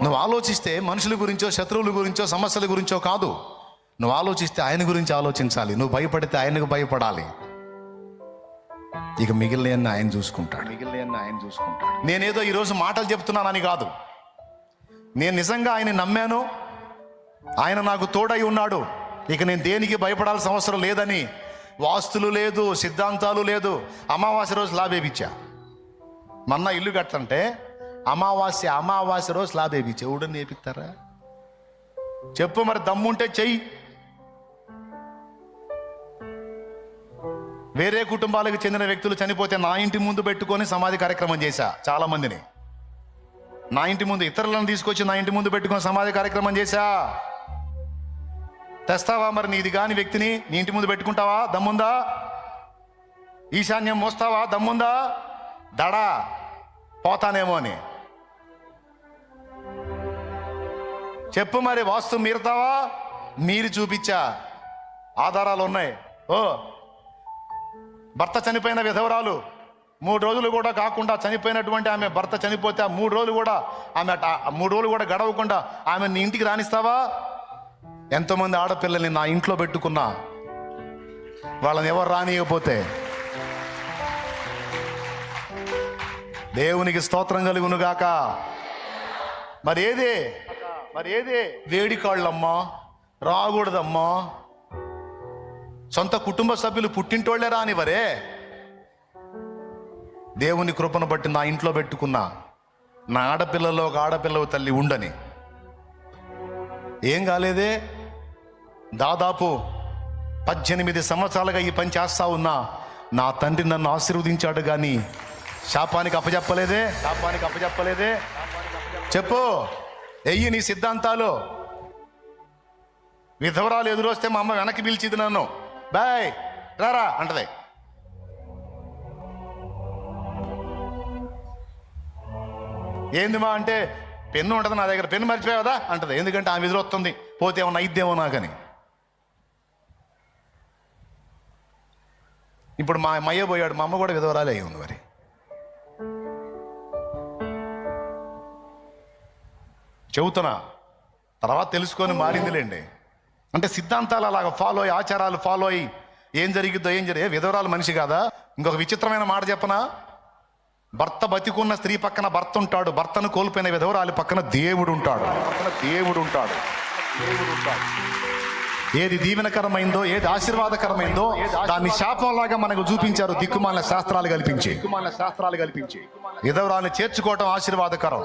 నువ్వు ఆలోచిస్తే మనుషుల గురించో, శత్రువుల గురించో, సమస్యల గురించో కాదు. నువ్వు ఆలోచిస్తే ఆయన గురించి ఆలోచించాలి. నువ్వు భయపడితే ఆయనకు భయపడాలి. ఇక మిగిలిన ఆయన చూసుకుంటాడు. నేనేదో ఈరోజు మాటలు చెప్తున్నానని కాదు, నేను నిజంగా ఆయన నమ్మాను, ఆయన నాకు తోడై ఉన్నాడు, ఇక నేను దేనికి భయపడాల్సిన అవసరం లేదని వాస్తులు లేదు, సిద్ధాంతాలు లేదు. అమావాస్య రోజు స్లాబ్ వేయించా. మొన్న ఇల్లు కట్టంటే అమావాస్య రోజు స్లాబ్ వేయించా. ఎవడని వేపిస్తారా చెప్పు? మరి దమ్ముంటే చెయ్యి. వేరే కుటుంబాలకు చెందిన వ్యక్తులు చనిపోతే నా ఇంటి ముందు పెట్టుకొని సమాధి కార్యక్రమం చేశా. చాలా మందిని నా ఇంటి ముందు, ఇతరులను తీసుకొచ్చి నా ఇంటి ముందు పెట్టుకొని సమాధి కార్యక్రమం చేశా. తెస్తావా మరి నీది కాని వ్యక్తిని నీ ఇంటి ముందు పెట్టుకుంటావా? దమ్ముందా? ఈశాన్యం మోస్తావా? దమ్ముందా? దడా పోతానేమో అని చెప్పు. మరి వాస్తు మీరుతావా? మీరు చూపించా, ఆధారాలు ఉన్నాయి. భర్త చనిపోయిన విధవరాలు 3 రోజులు కూడా కాకుండా చనిపోయినటువంటి ఆమె భర్త చనిపోతే 3 రోజులు కూడా ఆమె 3 రోజులు కూడా గడవకుండా ఆమె నీ ఇంటికి రానిస్తావా? ఎంతోమంది ఆడపిల్లల్ని నా ఇంట్లో పెట్టుకున్నా, వాళ్ళని ఎవరు రానియకపోతే దేవునికి స్తోత్రం కలుగునుగాక. మరి ఏదే వేడి కాళ్ళమ్మా, రాకూడదమ్మా. సొంత కుటుంబ సభ్యులు పుట్టింటోళ్లే రానివరే. దేవుని కృపను బట్టి నా ఇంట్లో పెట్టుకున్నా, నా ఆడపిల్లలో ఒక ఆడపిల్లవ తల్లి ఉండని. ఏం కాలేదే. దాదాపు 18 సంవత్సరాలుగా ఈ పని చేస్తా ఉన్నా. నా తండ్రి నన్ను ఆశీర్వదించాడు కానీ శాపానికి అప్పచెప్పలేదే. చెప్పు, ఎయ్యి నీ సిద్ధాంతాలు. విధవరాలు ఎదురొస్తే మా అమ్మ వెనక్కి పిలిచిది నన్ను, బాయ్ రారా అంటది. ఏంది మా అంటే, పెన్ను ఉంటుంది నా దగ్గర, పెన్ను మర్చిపోయావదా అంటది. ఎందుకంటే ఆమె ఎదురొస్తుంది, పోతే ఏమన్నా అయిద్దేమో నాకని. ఇప్పుడు మా అయ్య పోయాడు, మా అమ్మ కూడా విధవరాలే అయి ఉంది. మరి చెబుతున్నా, తర్వాత తెలుసుకొని మారిందిలేండి. అంటే సిద్ధాంతాలు అలాగ ఫాలో అయ్యి, ఆచారాలు ఫాలో అయ్యి ఏం జరిగిద్దో విధవరాలు మనిషి కాదా? ఇంకొక విచిత్రమైన మాట చెప్పనా? భర్త బతికున్న స్త్రీ పక్కన భర్త ఉంటాడు, భర్తను కోల్పోయిన విధవరాలి పక్కన దేవుడు ఉంటాడు. ఏది దీవెనకరమైందో, ఏది ఆశీర్వాదకరమైందో దాన్ని శాపంలాగా మనకు చూపించారు దిక్కుమాలిన శాస్త్రాలు కల్పించి. విధవరాన్ని చేర్చుకోవటం ఆశీర్వాదకరం.